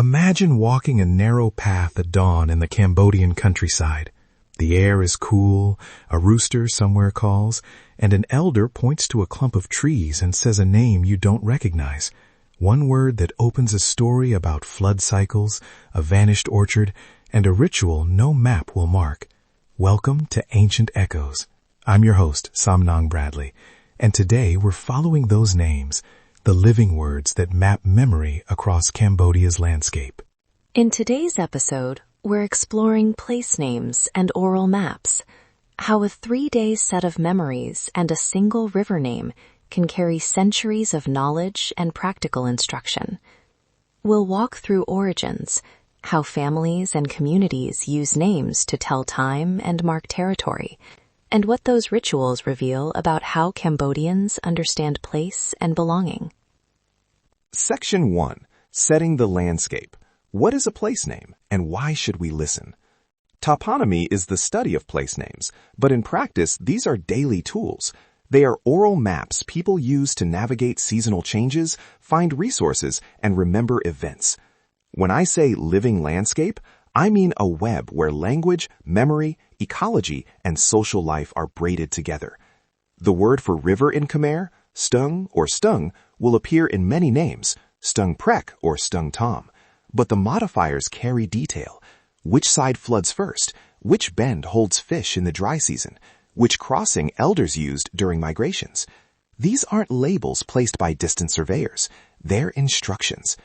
Imagine walking a narrow path at dawn in the Cambodian countryside. The air is cool, a rooster somewhere calls, and an elder points to a clump of trees and says a name you don't recognize. One word that opens a story about flood cycles, a vanished orchard, and a ritual no map will mark. Welcome to Ancient Echoes. I'm your host, Samnang Bradley, and today we're following those names, the living words that map memory across Cambodia's landscape. In today's episode, we're exploring place names and oral maps, how a 3-day set of memories and a single river name can carry centuries of knowledge and practical instruction. We'll walk through origins, how families and communities use names to tell time and mark territory, and what those rituals reveal about how Cambodians understand place and belonging. Section 1. Setting the landscape. What is a place name, and why should we listen? Toponymy is the study of place names, but in practice, these are daily tools. They are oral maps people use to navigate seasonal changes, find resources, and remember events. When I say living landscape, I mean a web where language, memory, ecology, and social life are braided together. The word for river in Khmer, stung or stung, will appear in many names, stung prek or stung tom. But the modifiers carry detail. Which side floods first? Which bend holds fish in the dry season? Which crossing elders used during migrations? These aren't labels placed by distant surveyors. They're instructions.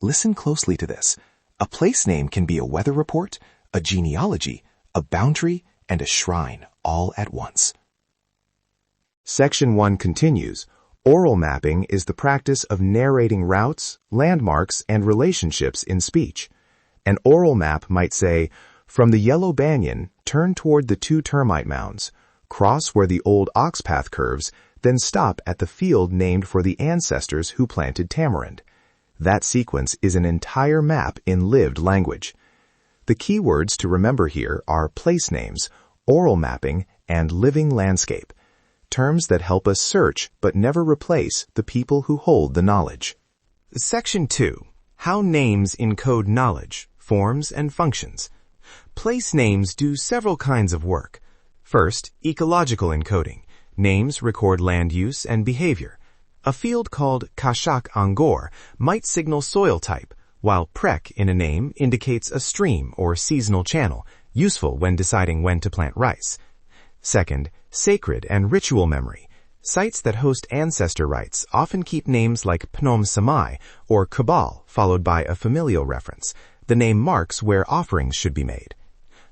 Listen closely to this. A place name can be a weather report, a genealogy, a boundary, and a shrine all at once. Section 1 continues. Oral mapping is the practice of narrating routes, landmarks, and relationships in speech. An oral map might say, from the yellow banyan, turn toward the 2 termite mounds, cross where the old ox path curves, then stop at the field named for the ancestors who planted tamarind. That sequence is an entire map in lived language. The key words to remember here are place names, oral mapping, and living landscape. Terms that help us search but never replace the people who hold the knowledge. Section 2. How names encode knowledge, forms, and functions. Place names do several kinds of work. First, ecological encoding. Names record land use and behavior. A field called Kashak Angor might signal soil type, while prek in a name indicates a stream or seasonal channel, useful when deciding when to plant rice. Second, sacred and ritual memory. Sites that host ancestor rites often keep names like Phnom Samai or Kabal followed by a familial reference. The name marks where offerings should be made.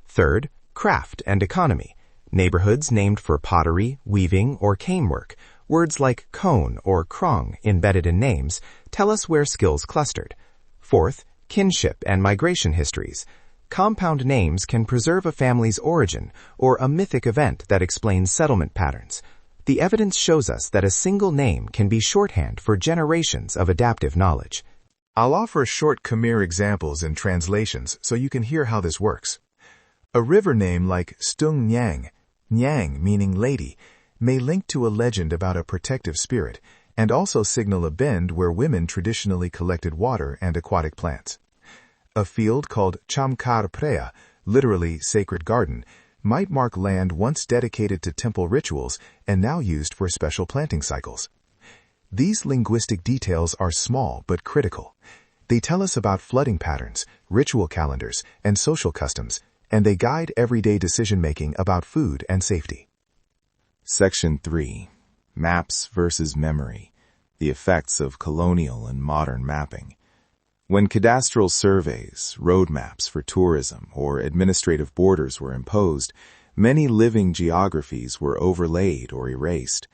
Third, craft and economy. Neighborhoods named for pottery, weaving, or cane work. Words like cone or krong embedded in names tell us where skills clustered. Fourth, kinship and migration histories. Compound names can preserve a family's origin or a mythic event that explains settlement patterns. The evidence shows us that a single name can be shorthand for generations of adaptive knowledge. I'll offer short Khmer examples and translations so you can hear how this works. A river name like Stung Nyang, Nyang meaning lady, may link to a legend about a protective spirit and also signal a bend where women traditionally collected water and aquatic plants. A field called Chamkar Preya, literally sacred garden, might mark land once dedicated to temple rituals and now used for special planting cycles. These linguistic details are small but critical. They tell us about flooding patterns, ritual calendars, and social customs, and they guide everyday decision-making about food and safety. Section 3. Maps versus memory. The effects of colonial and modern mapping. When cadastral surveys, road maps for tourism, or administrative borders were imposed, many living geographies were overlaid or erased.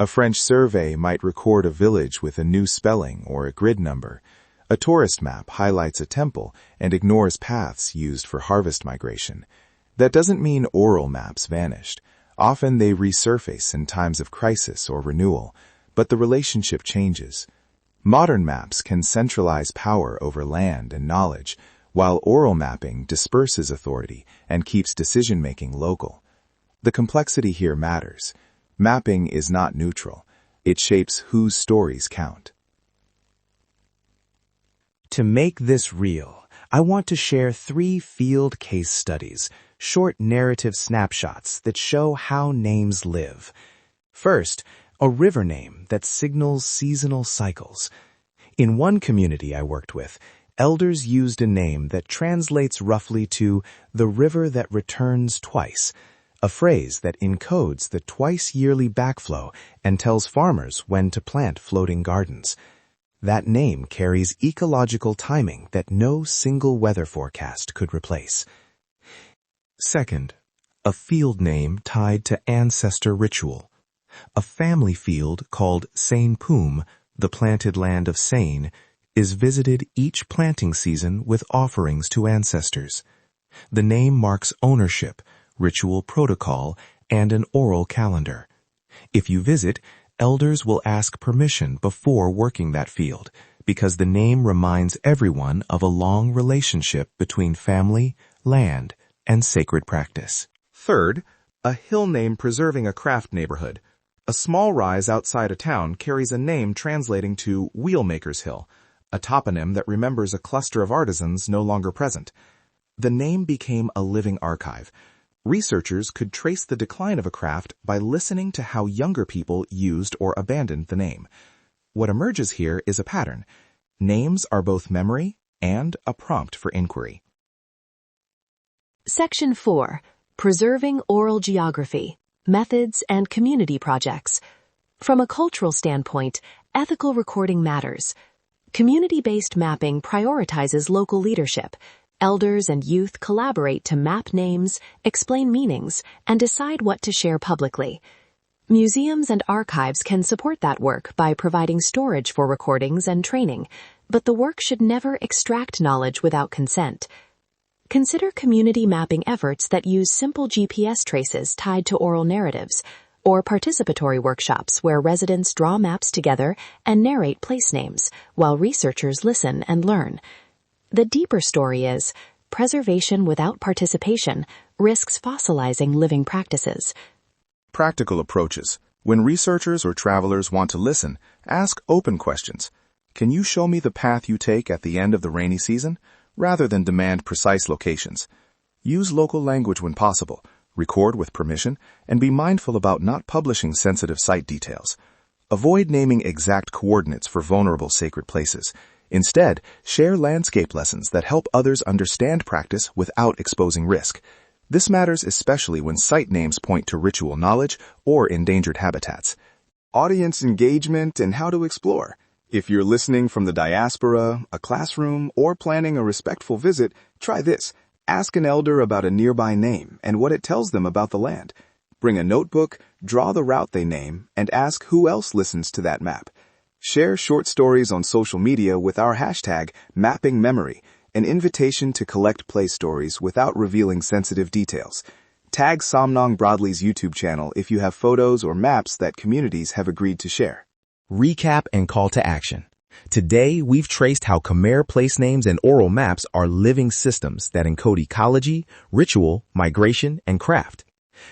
A French survey might record a village with a new spelling or a grid number. A tourist map highlights a temple and ignores paths used for harvest migration. That doesn't mean oral maps vanished. Often they resurface in times of crisis or renewal, but the relationship changes. Modern maps can centralize power over land and knowledge, while oral mapping disperses authority and keeps decision-making local. The complexity here matters. Mapping is not neutral. It shapes whose stories count. To make this real, I want to share 3 field case studies, short narrative snapshots that show how names live. First, a river name that signals seasonal cycles. In one community I worked with, elders used a name that translates roughly to the river that returns twice, a phrase that encodes the twice-yearly backflow and tells farmers when to plant floating gardens. That name carries ecological timing that no single weather forecast could replace. Second, a field name tied to ancestor ritual. A family field called Sain Poom, the planted land of Sain, is visited each planting season with offerings to ancestors. The name marks ownership, ritual protocol, and an oral calendar. If you visit, elders will ask permission before working that field, because the name reminds everyone of a long relationship between family, land, and sacred practice. Third, a hill name preserving a craft neighborhood. A small rise outside a town carries a name translating to Wheelmaker's Hill, a toponym that remembers a cluster of artisans no longer present. The name became a living archive. Researchers could trace the decline of a craft by listening to how younger people used or abandoned the name. What emerges here is a pattern. Names are both memory and a prompt for inquiry. Section 4. Preserving Oral Geography, Methods and Community Projects. From a cultural standpoint, ethical recording matters. Community-based mapping prioritizes local leadership. Elders and youth collaborate to map names, explain meanings, and decide what to share publicly. Museums and archives can support that work by providing storage for recordings and training, but the work should never extract knowledge without consent. Consider community mapping efforts that use simple GPS traces tied to oral narratives, or participatory workshops where residents draw maps together and narrate place names, while researchers listen and learn. The deeper story is, preservation without participation risks fossilizing living practices. Practical approaches. When researchers or travelers want to listen, ask open questions. Can you show me the path you take at the end of the rainy season? Rather than demand precise locations. Use local language when possible, record with permission, and be mindful about not publishing sensitive site details. Avoid naming exact coordinates for vulnerable sacred places. Instead, share landscape lessons that help others understand practice without exposing risk. This matters especially when site names point to ritual knowledge or endangered habitats. Audience engagement and how to explore. If you're listening from the diaspora, a classroom, or planning a respectful visit, try this. Ask an elder about a nearby name and what it tells them about the land. Bring a notebook, draw the route they name, and ask who else listens to that map. Share short stories on social media with our hashtag #MappingMemory, an invitation to collect place stories without revealing sensitive details. Tag Somnong Broadley's YouTube channel if you have photos or maps that communities have agreed to share. Recap and call to action. Today, we've traced how Khmer place names and oral maps are living systems that encode ecology, ritual, migration, and craft.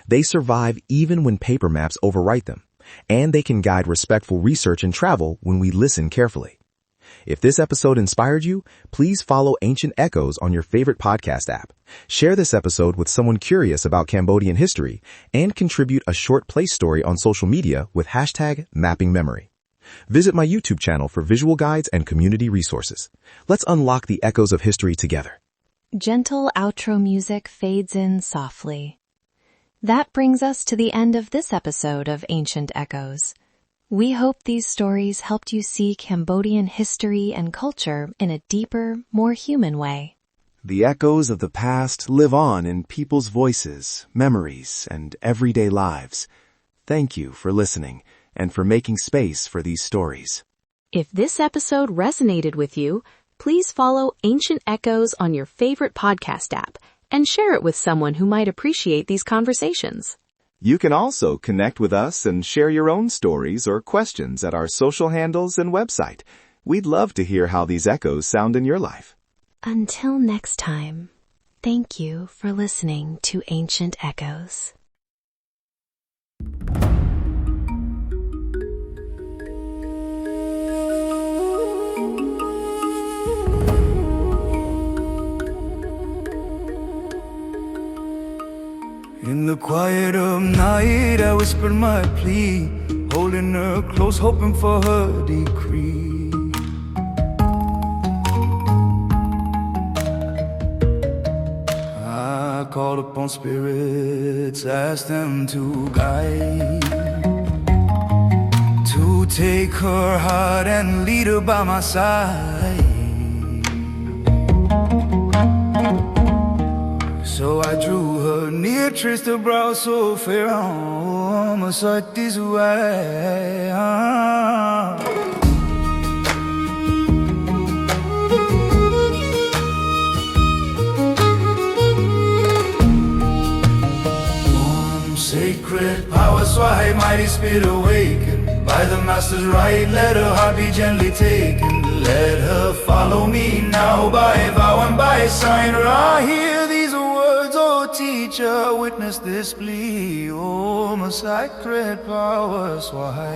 They survive even when paper maps overwrite them, and they can guide respectful research and travel when we listen carefully. If this episode inspired you, please follow Ancient Echoes on your favorite podcast app. Share this episode with someone curious about Cambodian history, and contribute a short place story on social media with hashtag #MappingMemory. Visit my YouTube channel for visual guides and community resources. Let's unlock the echoes of history together. Gentle outro music fades in softly. That brings us to the end of this episode of Ancient Echoes. We hope these stories helped you see Cambodian history and culture in a deeper, more human way. The echoes of the past live on in people's voices, memories, and everyday lives. Thank you for listening and for making space for these stories. If this episode resonated with you, please follow Ancient Echoes on your favorite podcast app and share it with someone who might appreciate these conversations. You can also connect with us and share your own stories or questions at our social handles and website. We'd love to hear how these echoes sound in your life. Until next time, thank you for listening to Ancient Echoes. the quiet of night, I whispered my plea, holding her close, hoping for her decree. I called upon spirits, asked them to guide, to take her heart and lead her by my side. So I drew her near, traced her brow so fair, my sight this way. Sacred power, Swahai, mighty spirit awakened by the master's right. Let her heart be gently taken. Let her follow me now by vow and by sign. I hear these words, oh teacher, witness this plea. Oh, my sacred power, Swahai.